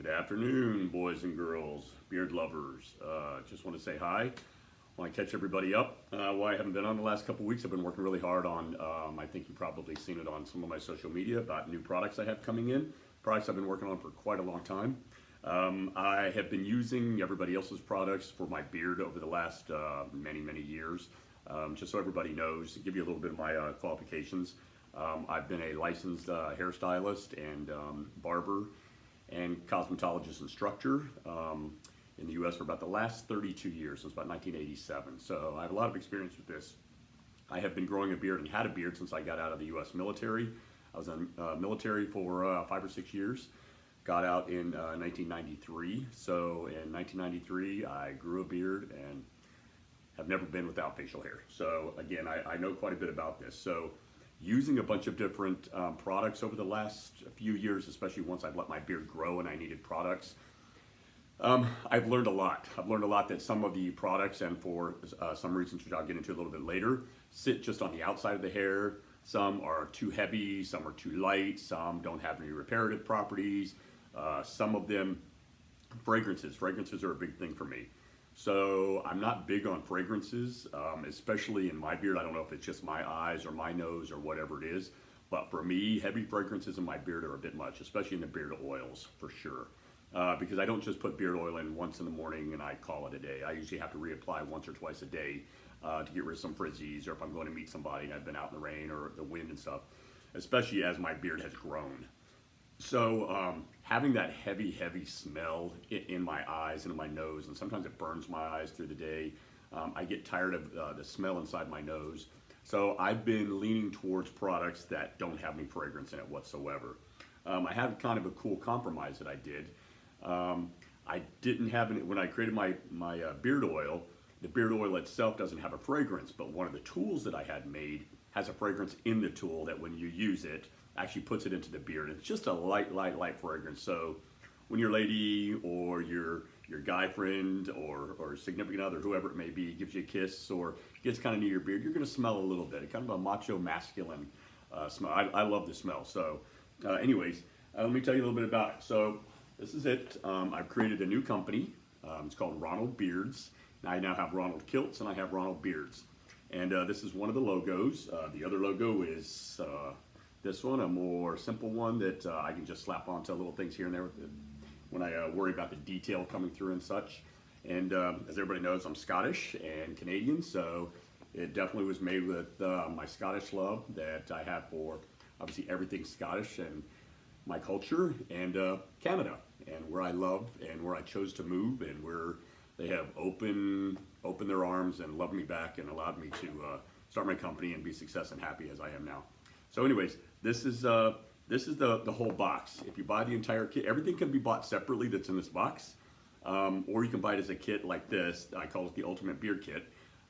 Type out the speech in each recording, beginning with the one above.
Good afternoon, boys and girls, beard lovers. Just want to say hi. Want to catch everybody up. Why I haven't been on the last couple weeks, I've been working really hard on, I think you've probably seen it on some of my social media about new products I have coming in. Products I've been working on for quite a long time. I have been using everybody else's products for my beard over the last many years. Just so everybody knows, to give you a little bit of my qualifications. I've been a licensed hairstylist and barber and cosmetologist instructor in the U.S. for about the last 32 years, since about 1987. So I have a lot of experience with this. I have been growing a beard and had a beard since I got out of the U.S. military. I was in military for 5 or 6 years. Got out in 1993. So in 1993, I grew a beard and have never been without facial hair. So again, I know quite a bit about this. So using a bunch of different products over the last few years, especially once I've let my beard grow and I needed products, I've learned a lot. I've learned a lot that some of the products, and for some reasons which I'll get into a little bit later, sit just on the outside of the hair. Some are too heavy, some are too light, some don't have any reparative properties. Some of them, fragrances. Fragrances are a big thing for me. So I'm not big on fragrances, especially in my beard. I don't know if it's just my eyes or my nose or whatever it is, but for me, heavy fragrances in my beard are a bit much, especially in the beard oils for sure. Because I don't just put beard oil in once in the morning and I call it a day. I usually have to reapply once or twice a day to get rid of some frizzies, or if I'm going to meet somebody and I've been out in the rain or the wind and stuff, especially as my beard has grown. So having that heavy smell in my eyes and in my nose, and sometimes it burns my eyes through the day. I get tired of the smell inside my nose. So I've been leaning towards products that don't have any fragrance in it whatsoever. I have kind of a cool compromise that I did. I didn't have any, when I created my beard oil, the beard oil itself doesn't have a fragrance, but one of the tools that I had made has a fragrance in the tool that when you use it, actually puts it into the beard. It's just a light fragrance. So when your lady or your guy friend or significant other, whoever it may be, gives you a kiss or gets kind of near your beard, you're gonna smell a little bit, kind of a macho masculine smell. I love the smell. So anyways, let me tell you a little bit about it. So this is it. I've created a new company. It's called Ronald Beards. I now have Ronald Kilts and I have Ronald Beards. And this is one of the logos. The other logo is this one, a more simple one that I can just slap onto little things here and there when I worry about the detail coming through and such. And as everybody knows, I'm Scottish and Canadian, so it definitely was made with my Scottish love that I have for obviously everything Scottish and my culture, and Canada, and where I love and where I chose to move, and where they have opened their arms and loved me back and allowed me to start my company and be success and happy as I am now. So anyways, this is the whole box. If you buy the entire kit, everything can be bought separately that's in this box, or you can buy it as a kit like this. I call it the Ultimate Beard Kit,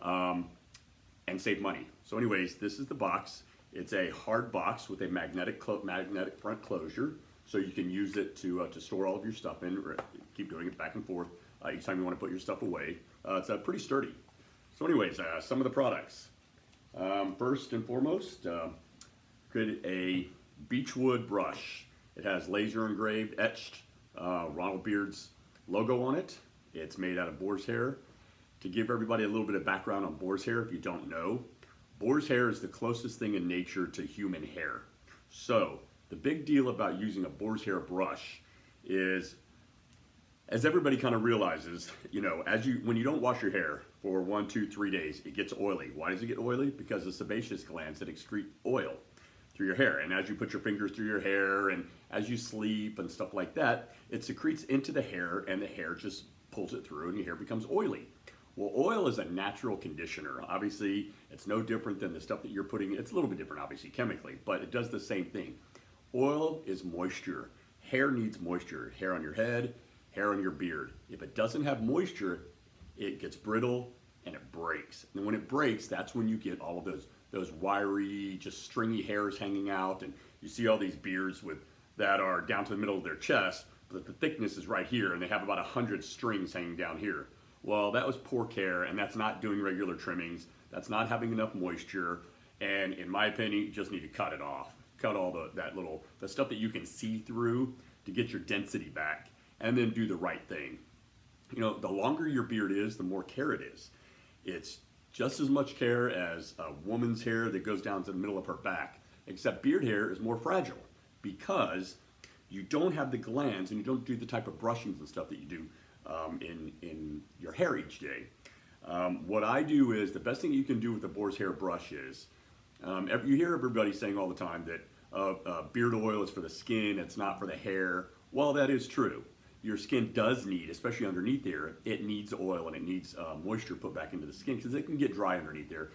and save money. So anyways, this is the box. It's a hard box with a magnetic front closure, so you can use it to store all of your stuff in, or keep doing it back and forth each time you want to put your stuff away. It's pretty sturdy. So anyways, some of the products. First and foremost, created a beechwood brush. It has laser engraved, etched Ronald Beard's logo on it. It's made out of boar's hair. To give everybody a little bit of background on boar's hair, if you don't know, boar's hair is the closest thing in nature to human hair. So the big deal about using a boar's hair brush is, as everybody kind of realizes, you know, when you don't wash your hair for 1, 2, 3 days, it gets oily. Why does it get oily? Because the sebaceous glands that excrete oil through your hair, and as you put your fingers through your hair and as you sleep and stuff like that, it secretes into the hair, and the hair just pulls it through and your hair becomes oily. Well, oil is a natural conditioner. Obviously, it's no different than the stuff that you're putting. It's a little bit different, obviously, chemically, but it does the same thing. Oil is moisture. Hair needs moisture. Hair on your head, hair on your beard. If it doesn't have moisture, it gets brittle and it breaks. And when it breaks, that's when you get all of those wiry, just stringy hairs hanging out, and you see all these beards that are down to the middle of their chest, but the thickness is right here, and they have about 100 strings hanging down here. Well, that was poor care, and that's not doing regular trimmings. That's not having enough moisture, and in my opinion, you just need to cut it off. Cut all the stuff that you can see through to get your density back. and then do the right thing. You know, the longer your beard is, the more care it is. It's just as much care as a woman's hair that goes down to the middle of her back, except beard hair is more fragile because you don't have the glands and you don't do the type of brushings and stuff that you do in your hair each day. What I do is, the best thing you can do with a boar's hair brush is, you hear everybody saying all the time that beard oil is for the skin, it's not for the hair. Well, that is true. Your skin does need, especially underneath there, it needs oil and it needs moisture put back into the skin because it can get dry underneath there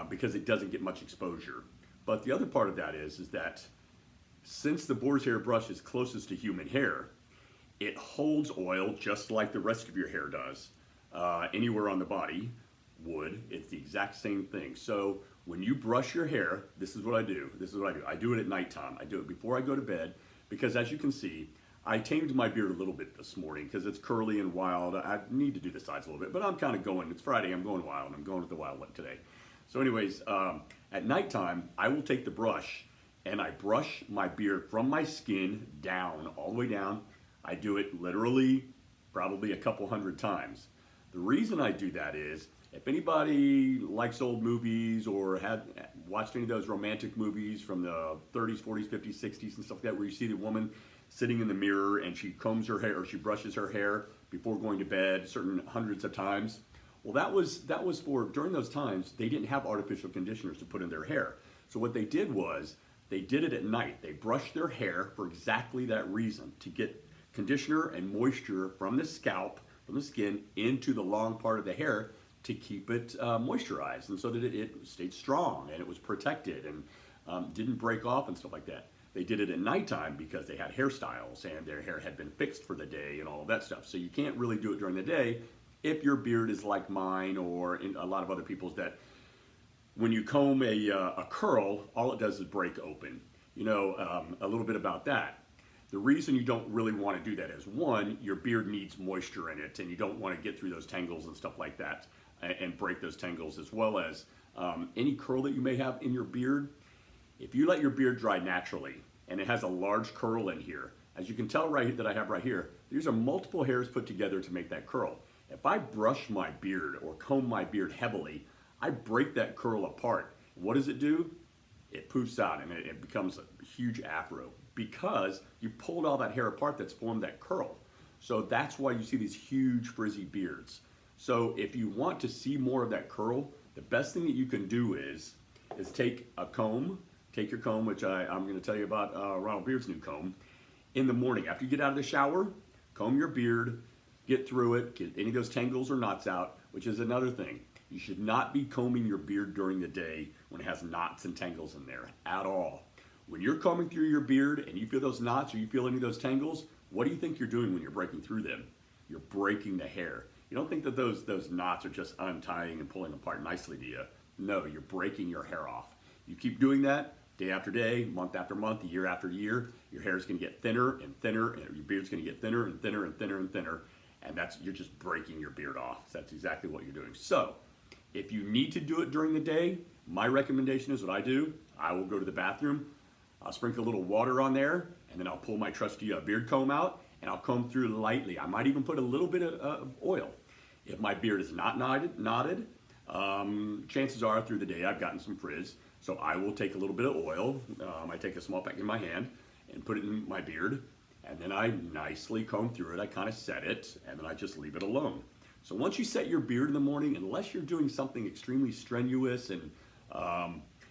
because it doesn't get much exposure. But the other part of that is that since the boar's hair brush is closest to human hair, it holds oil just like the rest of your hair does. Anywhere on the body would. It's the exact same thing. So when you brush your hair, this is what I do. I do it at nighttime. I do it before I go to bed because, as you can see, I tamed my beard a little bit this morning because it's curly and wild. I need to do the sides a little bit, but I'm kind of going. It's Friday. I'm going wild. I'm going with the wild look today. So anyways, at nighttime, I will take the brush and I brush my beard from my skin down, all the way down. I do it literally probably a couple hundred times. The reason I do that is, if anybody likes old movies or had watched any of those romantic movies from the 30s, 40s, 50s, 60s and stuff like that, where you see the woman sitting in the mirror and she combs her hair or she brushes her hair before going to bed certain hundreds of times. Well, that was for, during those times, they didn't have artificial conditioners to put in their hair. So what they did was, they did it at night. They brushed their hair for exactly that reason, to get conditioner and moisture from the scalp, from the skin, into the long part of the hair to keep it moisturized, and so that it stayed strong and it was protected and didn't break off and stuff like that. They did it at nighttime because they had hairstyles and their hair had been fixed for the day and all of that stuff. So you can't really do it during the day if your beard is like mine or in a lot of other people's, that when you comb a curl, all it does is break open. You know, a little bit about that. The reason you don't really want to do that is, one, your beard needs moisture in it and you don't want to get through those tangles and stuff like that and break those tangles, as well as any curl that you may have in your beard. If you let your beard dry naturally and it has a large curl in here, as you can tell that I have right here, these are multiple hairs put together to make that curl. If I brush my beard or comb my beard heavily, I break that curl apart. What does it do? It poofs out and it becomes a huge afro because you pulled all that hair apart that's formed that curl. So that's why you see these huge frizzy beards. So if you want to see more of that curl, the best thing that you can do is take a comb, take your comb, which I'm going to tell you about Ronald Beard's new comb. In the morning, after you get out of the shower, comb your beard, get through it, get any of those tangles or knots out, which is another thing. You should not be combing your beard during the day when it has knots and tangles in there at all. When you're combing through your beard and you feel those knots or you feel any of those tangles, what do you think you're doing when you're breaking through them? You're breaking the hair. You don't think that those knots are just untying and pulling apart nicely, do you? No, you're breaking your hair off. You keep doing that day after day, month after month, year after year, your hair is going to get thinner and thinner, and your beard's going to get thinner and thinner and thinner and thinner, and you're just breaking your beard off. So that's exactly what you're doing. So if you need to do it during the day, my recommendation is what I do. I will go to the bathroom, I'll sprinkle a little water on there, and then I'll pull my trusty beard comb out, and I'll comb through lightly. I might even put a little bit of oil. If my beard is not knotted, chances are through the day I've gotten some frizz, so I will take a little bit of oil. I take a small pack in my hand and put it in my beard, and then I nicely comb through it. I kind of set it, and then I just leave it alone. So once you set your beard in the morning, unless you're doing something extremely strenuous and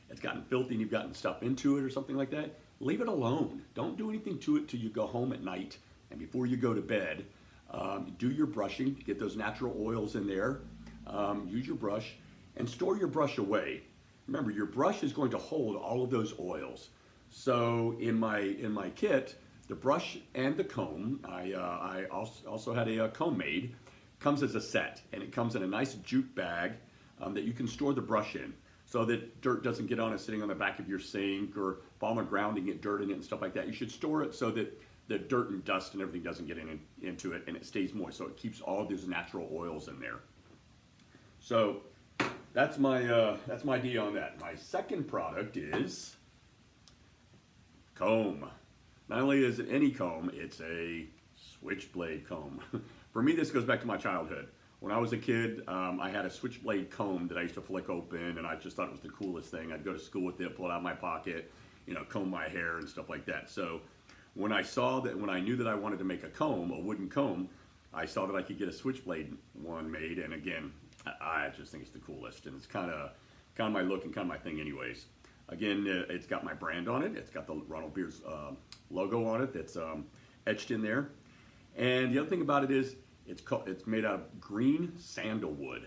it's gotten filthy and you've gotten stuff into it or something like that, leave it alone. Don't do anything to it till you go home at night and before you go to bed. Do your brushing, get those natural oils in there. Use your brush and store your brush away. Remember, your brush is going to hold all of those oils. So in my kit, the brush and the comb, I also had a comb made, comes as a set, and it comes in a nice jute bag that you can store the brush in, so that dirt doesn't get on it sitting on the back of your sink or fall on the ground and get dirt in it and stuff like that. You should store it so that the dirt and dust and everything doesn't get into it, and it stays moist, so it keeps all of those natural oils in there. So that's my idea on that. My second product is comb. Not only is it any comb, it's a Switchblade comb. For me, this goes back to my childhood. When I was a kid, I had a switchblade comb that I used to flick open, and I just thought it was the coolest thing. I'd go to school with it, pull it out of my pocket, you know, comb my hair and stuff like that. So when I saw that, when I knew that I wanted to make a comb, a wooden comb, I saw that I could get a switchblade one made, and again, I just think it's the coolest, and it's kind of my look and kind of my thing anyways. Again, it's got my brand on it. It's got the Ronald Beard's logo on it that's etched in there. And the other thing about it is it's made out of green sandalwood.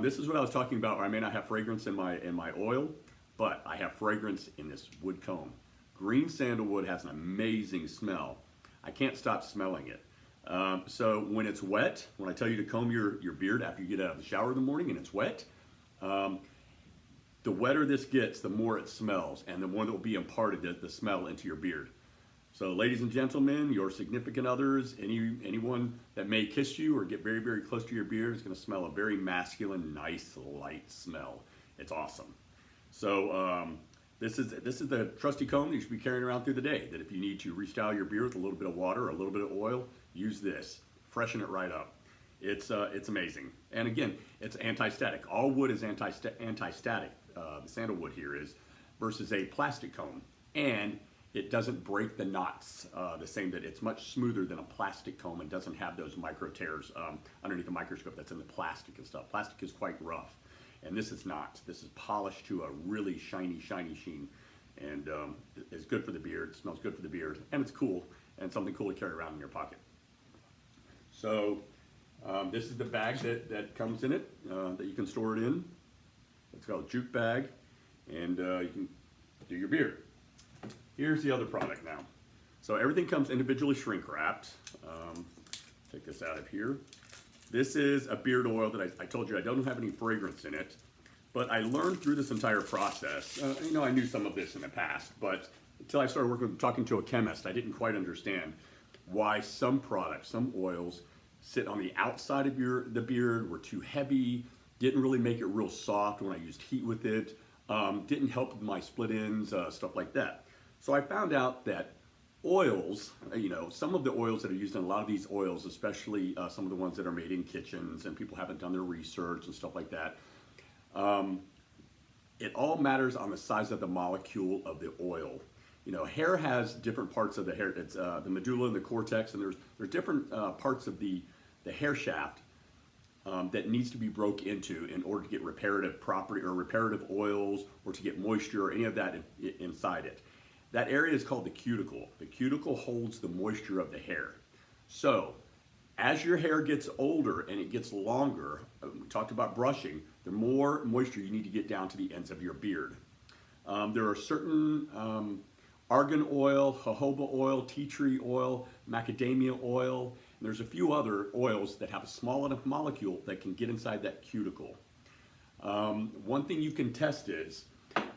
This is what I was talking about. I may not have fragrance in my oil, but I have fragrance in this wood comb. Green sandalwood has an amazing smell. I can't stop smelling it. So when it's wet, when I tell you to comb your beard after you get out of the shower in the morning and it's wet, the wetter this gets, the more it smells, and the more that will be imparted the smell into your beard. So ladies and gentlemen, your significant others, anyone that may kiss you or get very, very close to your beard is going to smell a very masculine, nice, light smell. It's awesome. So this is the trusty comb that you should be carrying around through the day, that if you need to restyle your beard with a little bit of water or a little bit of oil, use this. Freshen it right up. It's amazing. And again, it's anti-static. All wood is anti-static. The sandalwood here is, versus a plastic comb. And it doesn't break the knots the same, that it's much smoother than a plastic comb and doesn't have those micro tears underneath the microscope that's in the plastic and stuff. Plastic is quite rough, and this is not. This is polished to a really shiny sheen, and it's good for the beard. It smells good for the beard, and it's cool, and something cool to carry around in your pocket. So this is the bag that comes in it, that you can store it in. It's called a jute bag, and you can do your beard. Here's the other product now. So everything comes individually shrink wrapped. Take this out of here. This is a beard oil that I told you I don't have any fragrance in it, but I learned through this entire process. You know, I knew some of this in the past, but until I started talking to a chemist, I didn't quite understand why some products, some oils, sit on the outside of the beard, were too heavy, didn't really make it real soft when I used heat with it, didn't help with my split ends, stuff like that. So I found out that oils, you know, some of the oils that are used in a lot of these oils, especially some of the ones that are made in kitchens and people haven't done their research and stuff like that, it all matters on the size of the molecule of the oil. You know, hair has different parts of the hair. It's the medulla and the cortex, and there's different parts of the hair shaft that needs to be broke into in order to get reparative property or reparative oils or to get moisture or any of that inside it. That area is called the cuticle. The cuticle holds the moisture of the hair. So as your hair gets older and it gets longer, we talked about brushing, the more moisture you need to get down to the ends of your beard. There are certain argan oil, jojoba oil, tea tree oil, macadamia oil, and there's a few other oils that have a small enough molecule that can get inside that cuticle. One thing you can test is,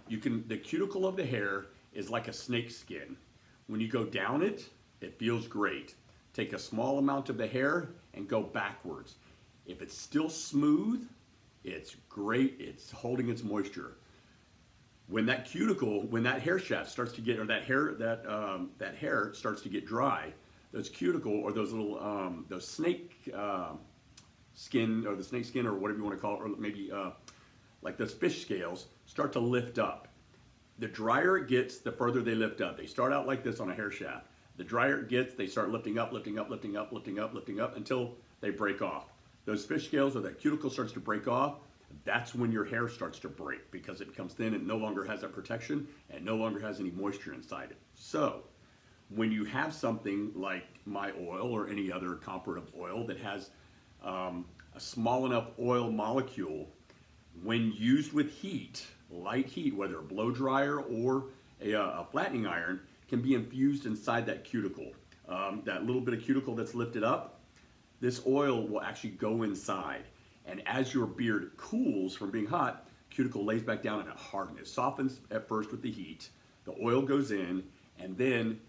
the cuticle of the hair is like a snake skin. When you go down it, it feels great. Take a small amount of the hair and go backwards. If it's still smooth, it's great, it's holding its moisture. When that cuticle, when that hair shaft starts to get, or that hair starts to get dry, those cuticle or those little, those snake skin, or the snake skin, or whatever you want to call it, or maybe like those fish scales, start to lift up. The drier it gets, the further they lift up. They start out like this on a hair shaft. The drier it gets, they start lifting up, lifting up, lifting up, lifting up, lifting up until they break off. Those fish scales or that cuticle starts to break off, that's when your hair starts to break, because it becomes thin and no longer has that protection and no longer has any moisture inside it. So when you have something like my oil or any other comparative oil that has a small enough oil molecule, when used with heat, light heat, whether a blow dryer or a flattening iron, can be infused inside that cuticle. That little bit of cuticle that's lifted up, this oil will actually go inside. And as your beard cools from being hot, cuticle lays back down and it hardens. It softens at first with the heat. The oil goes in, and then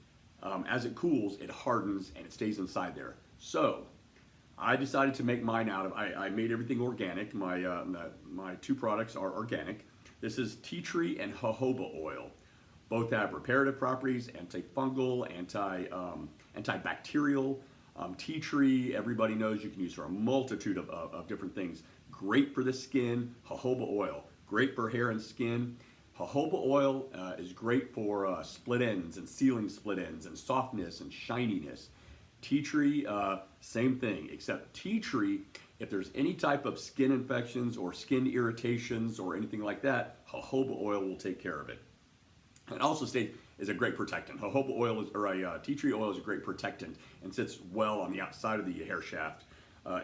as it cools, it hardens and it stays inside there. So I decided to make mine out of, I made everything organic. My two products are organic. This is tea tree and jojoba oil. Both have reparative properties, antifungal, antibacterial. Tea tree, everybody knows you can use for a multitude of different things. Great for the skin. Jojoba oil, great for hair and skin. Jojoba oil is great for split ends and sealing split ends and softness and shininess. Tea tree, same thing, except tea tree, if there's any type of skin infections or skin irritations or anything like that, jojoba oil will take care of it. It also states is a great protectant. Jojoba oil tea tree oil is a great protectant and sits well on the outside of the hair shaft.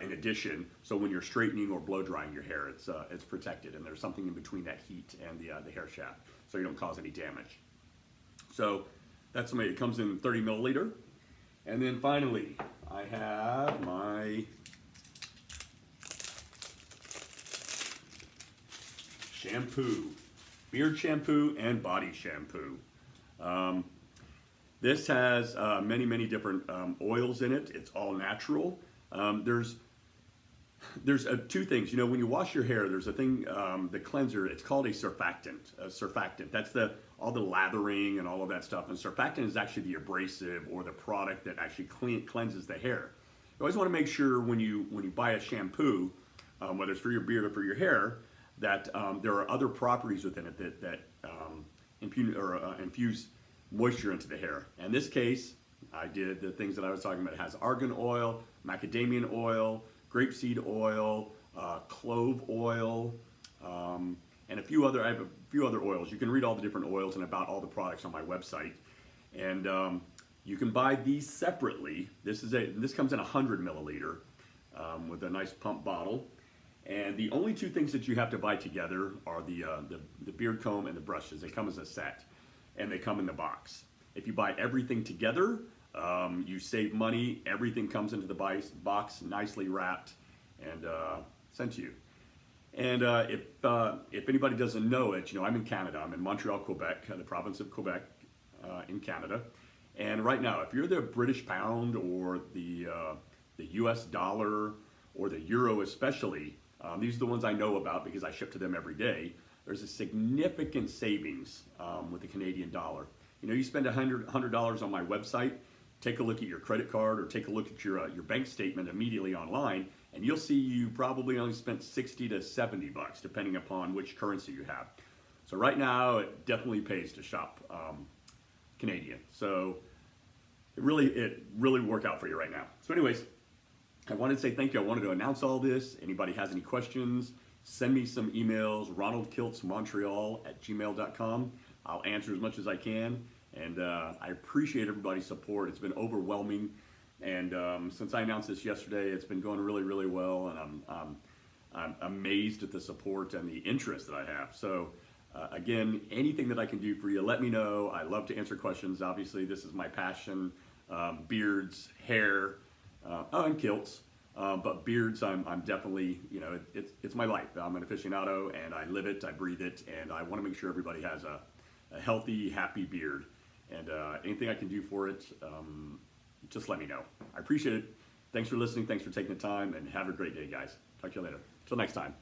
In addition, so when you're straightening or blow drying your hair, it's protected, and there's something in between that heat and the hair shaft, so you don't cause any damage. So that's something. It comes in 30 milliliter, and then finally I have my shampoo, beard shampoo and body shampoo. This has many different oils in it. It's all natural. There's two things. You know, when you wash your hair, there's a thing, the cleanser. It's called a surfactant. A surfactant. That's all the lathering and all of that stuff. And surfactant is actually the abrasive or the product that actually cleanses the hair. You always want to make sure when you buy a shampoo, whether it's for your beard or for your hair, that there are other properties within it that infuse moisture into the hair. In this case, I did the things that I was talking about. It has argan oil, macadamia oil, grapeseed oil, clove oil, and I have a few other oils. You can read all the different oils and about all the products on my website. And you can buy these separately. This comes in 100 milliliter with a nice pump bottle. And the only two things that you have to buy together are the beard comb and the brushes. They come as a set, and they come in the box. If you buy everything together, you save money. Everything comes into the box nicely wrapped and sent to you. And if anybody doesn't know it, you know, I'm in Canada. I'm in Montreal, Quebec, the province of Quebec in Canada. And right now, if you're the British pound or the US dollar or the euro especially, these are the ones I know about because I ship to them every day. There's a significant savings with the Canadian dollar. You know, you spend $100 on my website, take a look at your credit card or take a look at your bank statement immediately online, and you'll see you probably only spent 60 to 70 bucks, depending upon which currency you have. So right now, it definitely pays to shop Canadian. So it really worked out for you right now. So anyways, I wanted to say thank you. I wanted to announce all this. Anybody has any questions, send me some emails, ronaldkiltzmontreal@gmail.com. I'll answer as much as I can. And I appreciate everybody's support. It's been overwhelming. And since I announced this yesterday, it's been going really well. And I'm amazed at the support and the interest that I have. So again, anything that I can do for you, let me know. I love to answer questions. Obviously, this is my passion. Beards, hair, and kilts. But beards, I'm definitely, you know, it's my life. I'm an aficionado and I live it, I breathe it, and I want to make sure everybody has a healthy, happy beard. And anything I can do for it, just let me know. I appreciate it. Thanks for listening. Thanks for taking the time, and have a great day, guys. Talk to you later. Till next time.